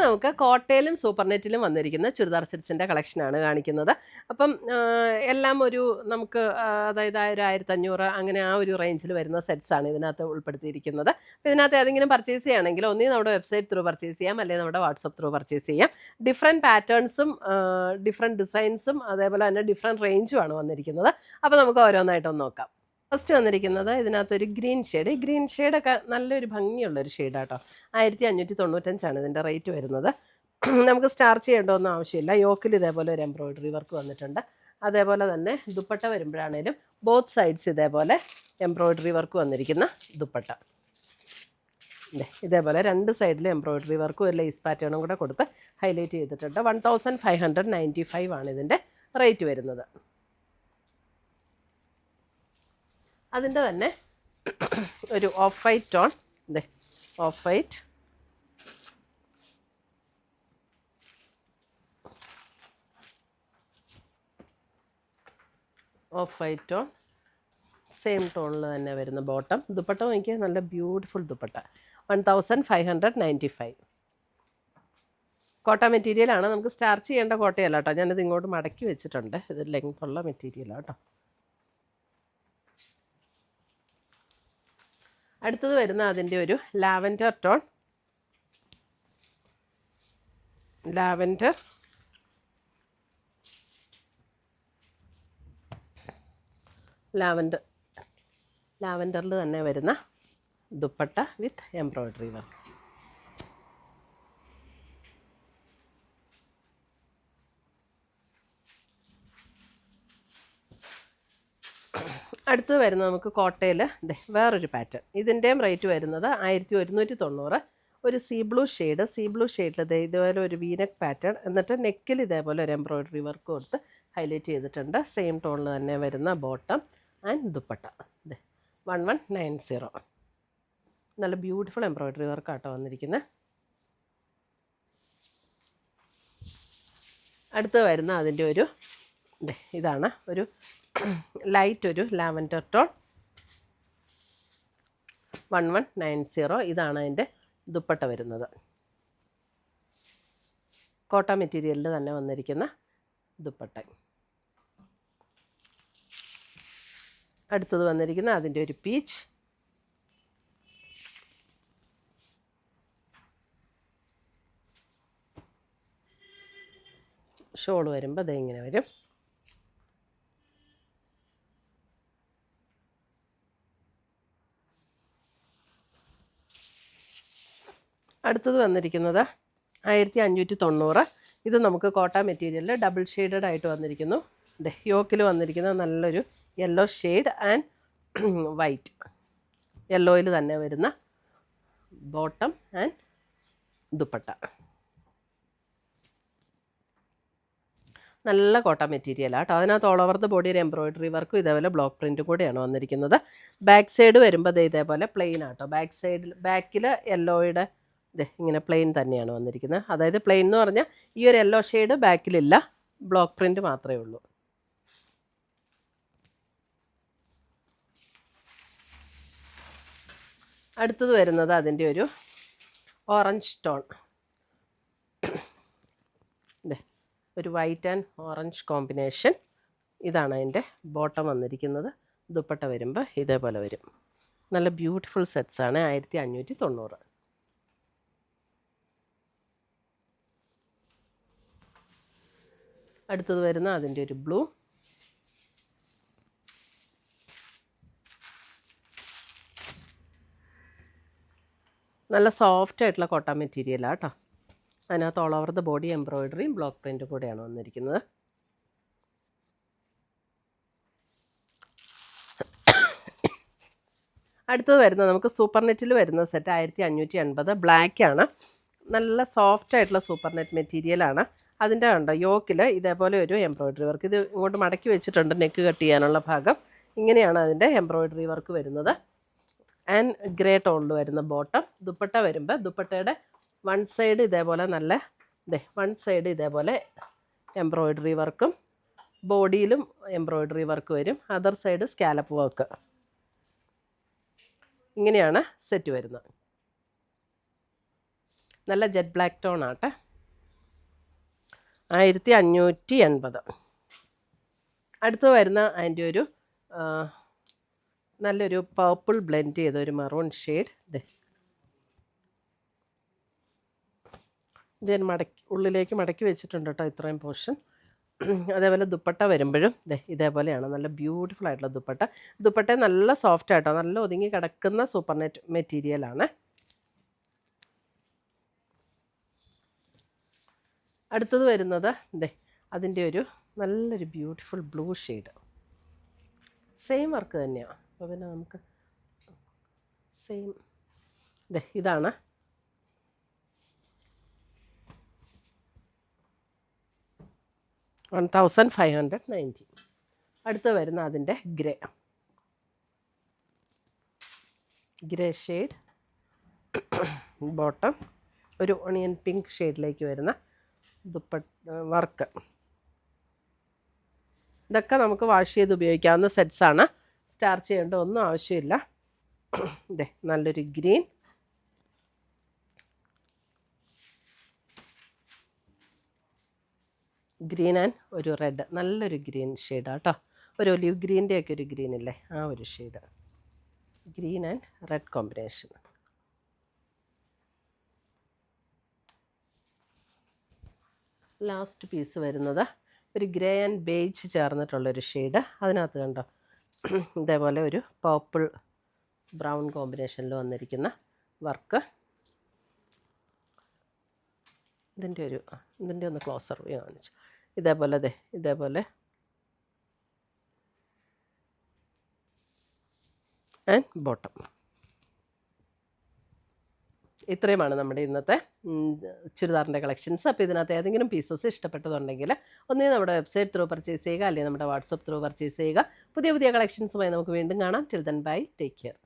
നമുക്ക് കോട്ടയിലും സൂപ്പർ നെറ്റിലും വന്നിരിക്കുന്ന ചുരിദാർ സെറ്റ്സിൻ്റെ കളക്ഷനാണ് കാണിക്കുന്നത്. അപ്പം എല്ലാം ഒരു നമുക്ക് അതായത് 1500 അങ്ങനെ ആ ഒരു റേഞ്ചിൽ വരുന്ന സെറ്റ്സാണ് ഇതിനകത്ത് ഉൾപ്പെടുത്തിയിരിക്കുന്നത്. അപ്പോൾ ഇതിനകത്ത് ഏതെങ്കിലും പർച്ചേസ് ചെയ്യുകയാണെങ്കിൽ ഒന്നീ നമ്മുടെ വെബ്സൈറ്റ് ത്രൂ പർച്ചേസ് ചെയ്യാം, അല്ലെങ്കിൽ നമ്മുടെ വാട്സപ്പ് ത്രൂ പർച്ചേസ് ചെയ്യാം. ഡിഫറെൻറ്റ് പാറ്റേൺസും ഡിഫറെൻറ്റ് ഡിസൈൻസും അതേപോലെ തന്നെ ഡിഫറെൻറ്റ് റേഞ്ചുമാണ് വന്നിരിക്കുന്നത്. അപ്പോൾ നമുക്ക് ഓരോന്നായിട്ടൊന്ന് നോക്കാം. ഫസ്റ്റ് വന്നിരിക്കുന്നത് ഇതിനകത്തൊരു ഗ്രീൻ ഷെയ്ഡൊക്കെ നല്ലൊരു ഭംഗിയുള്ളൊരു ഷെയ്ഡാട്ടോ. 1595 ഇതിൻ്റെ റേറ്റ് വരുന്നത്. നമുക്ക് സ്റ്റാർച്ച് ചെയ്യേണ്ടതൊന്നും ആവശ്യമില്ല. യോക്കിൽ ഇതേപോലെ ഒരു എംബ്രോയിഡറി വർക്ക് വന്നിട്ടുണ്ട്. അതേപോലെ തന്നെ ദുപ്പട്ട വരുമ്പോഴാണേലും ബോത്ത് സൈഡ്സ് ഇതേപോലെ എംബ്രോയിഡറി വർക്ക് വന്നിരിക്കുന്ന ദുപ്പട്ട. ഇതേപോലെ രണ്ട് സൈഡിൽ എംബ്രോയിഡറി വർക്കും ഒരു ലേസ് പാറ്റേണും കൂടെ കൊടുത്ത് ഹൈലൈറ്റ് ചെയ്തിട്ടുണ്ട്. 1595 ആണ് ഇതിൻ്റെ റേറ്റ് വരുന്നത്. അതിൻ്റെ തന്നെ ഒരു off white tone, off white, tone, same ടോണിൽ തന്നെ വരുന്ന ബോട്ടം. ദുപ്പട്ട എനിക്ക് നല്ല ബ്യൂട്ടിഫുൾ ദുപ്പട്ട. 1595. കോട്ട മെറ്റീരിയലാണ്. നമുക്ക് സ്റ്റാർച്ച് ചെയ്യേണ്ട കോട്ടയല്ല കേട്ടോ. ഞാനിത് ഇങ്ങോട്ട് മടക്കി വെച്ചിട്ടുണ്ട്. ഇത് ലെങ്ത് ഉള്ള മെറ്റീരിയലാണ് കേട്ടോ. അടുത്തത് വരുന്ന അതിൻ്റെ ഒരു ലാവൻഡർ ടോൺ, ലാവൻഡറിൽ തന്നെ വരുന്ന ദുപ്പട്ട വിത്ത് എംബ്രോയിഡറി വർക്ക്. അടുത്തത് വരുന്നത് നമുക്ക് കോട്ടയിൽ വേറൊരു പാറ്റേൺ. ഇതിൻ്റെയും റേറ്റ് വരുന്നത് 1190. ഒരു സീ ബ്ലൂ ഷെയ്ഡിൽ ഇതേപോലെ ഒരു വീനക്ക് പാറ്റേൺ, എന്നിട്ട് നെക്കിൽ ഇതേപോലെ ഒരു എംബ്രോയിഡറി വർക്ക് കൊടുത്ത് ഹൈലൈറ്റ് ചെയ്തിട്ടുണ്ട്. സെയിം ടോണിൽ തന്നെ വരുന്ന ബോട്ടം ആൻഡ് ദുപ്പട്ട. 1190. നല്ല ബ്യൂട്ടിഫുൾ എംബ്രോയിഡറി വർക്കാട്ടോ വന്നിരിക്കുന്നത്. അടുത്ത് വരുന്ന അതിൻ്റെ ഒരു ഇതാണ് ഒരു ലൈറ്റ് ഒരു ലാവൻഡർ ടോൺ. 1190. ഇതാണ് അതിൻ്റെ ദുപ്പട്ട വരുന്നത്. കോട്ട മെറ്റീരിയലിൽ തന്നെ വന്നിരിക്കുന്ന ദുപ്പട്ട. അടുത്തത് വന്നിരിക്കുന്ന അതിൻ്റെ ഒരു പീച്ച്. ഷോൾ വരുമ്പോൾ ഇങ്ങനെ വരും. അടുത്തത് വന്നിരിക്കുന്നത് 1590. ഇത് നമുക്ക് കോട്ട മെറ്റീരിയലിൽ ഡബിൾ ഷെയ്ഡഡ് ആയിട്ട് വന്നിരിക്കുന്നു. യോക്കിൽ വന്നിരിക്കുന്നത് നല്ലൊരു യെല്ലോ ഷെയ്ഡ് ആൻഡ് വൈറ്റ്. യെല്ലോയിൽ തന്നെ വരുന്ന ബോട്ടം ആൻഡ് ദുപ്പട്ട. നല്ല കോട്ട മെറ്റീരിയലാണ് കേട്ടോ. അതിനകത്ത് ഓൾ ഓവർ ദ ബോഡി ഒരു എംബ്രോയിഡറി വർക്കും ഇതേപോലെ ബ്ലോക്ക് പ്രിൻറ്റും കൂടെയാണ് വന്നിരിക്കുന്നത്. ബാക്ക് സൈഡ് വരുമ്പോൾ ഇതേപോലെ പ്ലെയിൻ ആട്ടോ. ബാക്കിൽ യെല്ലോയുടെ ഇങ്ങനെ പ്ലെയിൻ തന്നെയാണ് വന്നിരിക്കുന്നത്. അതായത് പ്ലെയിൻ എന്ന് പറഞ്ഞാൽ ഈ ഒരു യെല്ലോ ഷെയ്ഡ് ബാക്കിലില്ല, ബ്ലോക്ക് പ്രിൻറ്റ് മാത്രമേ ഉള്ളൂ. അടുത്തത് വരുന്നത് അതിൻ്റെ ഒരു ഓറഞ്ച് ടോൺ. ഒരു വൈറ്റ് ആൻഡ് ഓറഞ്ച് കോമ്പിനേഷൻ. ഇതാണ് അതിൻ്റെ ബോട്ടം വന്നിരിക്കുന്നത്. ദുപ്പട്ട വരുമ്പോൾ ഇതേപോലെ വരും. നല്ല ബ്യൂട്ടിഫുൾ സെറ്റ്സാണ്. 1590. അടുത്തത് വരുന്ന അതിൻ്റെ ഒരു ബ്ലൂ. നല്ല സോഫ്റ്റ് ആയിട്ടുള്ള കോട്ട മെറ്റീരിയലാണ് കേട്ടോ. അതിനകത്ത് ഓൾ ഓവർ ദ ബോഡി എംബ്രോയിഡറിയും ബ്ലോക്ക് പ്രിൻറ്റും കൂടെയാണ് വന്നിരിക്കുന്നത്. അടുത്തത് വരുന്നത് നമുക്ക് സൂപ്പർ നെറ്റിൽ വരുന്ന സെറ്റ് 1580. ബ്ലാക്കാണ്. നല്ല സോഫ്റ്റ് ആയിട്ടുള്ള സൂപ്പർ നെറ്റ് മെറ്റീരിയലാണ്. അതിൻ്റെ കണ്ടോ യോക്കിൽ ഇതേപോലെ ഒരു എംബ്രോയിഡറി വർക്ക്. ഇത് ഇങ്ങോട്ട് മടക്കി വെച്ചിട്ടുണ്ട് നെക്ക് കട്ട് ചെയ്യാനുള്ള ഭാഗം. ഇങ്ങനെയാണ് അതിൻ്റെ എംബ്രോയിഡറി വർക്ക് വരുന്നത്. ആൻഡ് ഗ്രേ ടോണിൽ വരുന്ന ബോട്ടം. ദുപ്പട്ട വരുമ്പോൾ ദുപ്പട്ടയുടെ വൺ സൈഡ് ഇതേപോലെ ഇതേപോലെ എംബ്രോയിഡറി വർക്കും ബോഡിയിലും എംബ്രോയിഡറി വർക്ക് വരും. Other side scallop work. ഇങ്ങനെയാണ് സെറ്റ് വരുന്നത്. നല്ല ജെറ്റ് ബ്ലാക്ക് ടോൺ ആട്ടെ. 1580. അടുത്ത് വരുന്ന അതിൻ്റെ ഒരു നല്ലൊരു പർപ്പിൾ ബ്ലെൻഡ് ചെയ്ത ഒരു മെറൂൺ ഷെയ്ഡ്. ഇത് ഞാൻ ഉള്ളിലേക്ക് മടക്കി വെച്ചിട്ടുണ്ട് കേട്ടോ, ഇത്രയും പോർഷൻ. അതേപോലെ ദുപ്പട്ട വരുമ്പോഴും ഇതേപോലെയാണ്, നല്ല ബ്യൂട്ടിഫുൾ ആയിട്ടുള്ള ദുപ്പട്ട നല്ല സോഫ്റ്റ് ആയിട്ടോ, നല്ല ഒതുങ്ങി കിടക്കുന്ന സൂപ്പർ നെറ്റ് മെറ്റീരിയലാണ്. അടുത്തത് വരുന്നത് അതിൻ്റെ ഒരു നല്ലൊരു beautiful blue shade. Same work തന്നെയാണ്. അപ്പോൾ പിന്നെ നമുക്ക് സെയിം ഇതാണ്. $1590. അടുത്ത് വരുന്ന അതിൻ്റെ ഗ്രേ ഷെയ്ഡ് ബോട്ടം, ഒരു ഒണിയൻ പിങ്ക് ഷെയ്ഡിലേക്ക് വരുന്ന വർക്ക്. ഇതൊക്കെ നമുക്ക് വാഷ് ചെയ്ത് ഉപയോഗിക്കാവുന്ന സെറ്റ്സാണ്. സ്റ്റാർച്ച് ചെയ്യേണ്ട ഒന്നും ആവശ്യമില്ല. നല്ലൊരു ഗ്രീൻ, ആൻഡ് ഒരു റെഡ്, നല്ലൊരു ഗ്രീൻ ഷെയ്ഡാണ് കേട്ടോ. ഒരു ഒലിവ് ഗ്രീൻ്റെയൊക്കെ ഒരു ഗ്രീൻ ഇല്ലേ, ആ ഒരു shade. Green and red combination. Last piece വരുന്നത് ഒരു ഗ്രേ ആൻഡ് ബേജ് ചേർന്നിട്ടുള്ളൊരു ഷെയ്ഡ്. അതിനകത്ത് കണ്ടോ ഇതേപോലെ ഒരു പർപ്പിൾ ബ്രൗൺ കോമ്പിനേഷനിൽ വന്നിരിക്കുന്ന വർക്ക്. ഇതിൻ്റെ ഒന്ന് ക്ലോസർ വ്യൂ കാണിച്ചു. ഇതേപോലെ ആൻഡ് ബോട്ടം. ഇത്രയുമാണ് നമ്മുടെ ഇന്നത്തെ ചുരിദാറിൻ്റെ കളക്ഷൻസ്. അപ്പോൾ ഇതിനകത്ത് ഏതെങ്കിലും പീസസ് ഇഷ്ടപ്പെട്ടതുണ്ടെങ്കിൽ ഒന്നേ നമ്മുടെ വെബ്സൈറ്റ് ത്രൂ പർച്ചേസ് ചെയ്യുക, അല്ലെങ്കിൽ നമ്മുടെ വാട്സപ്പ് ത്രൂ പർച്ചേസ് ചെയ്യുക. പുതിയ കളക്ഷൻസുമായി നമുക്ക് വീണ്ടും കാണാം. Till then bye, take care.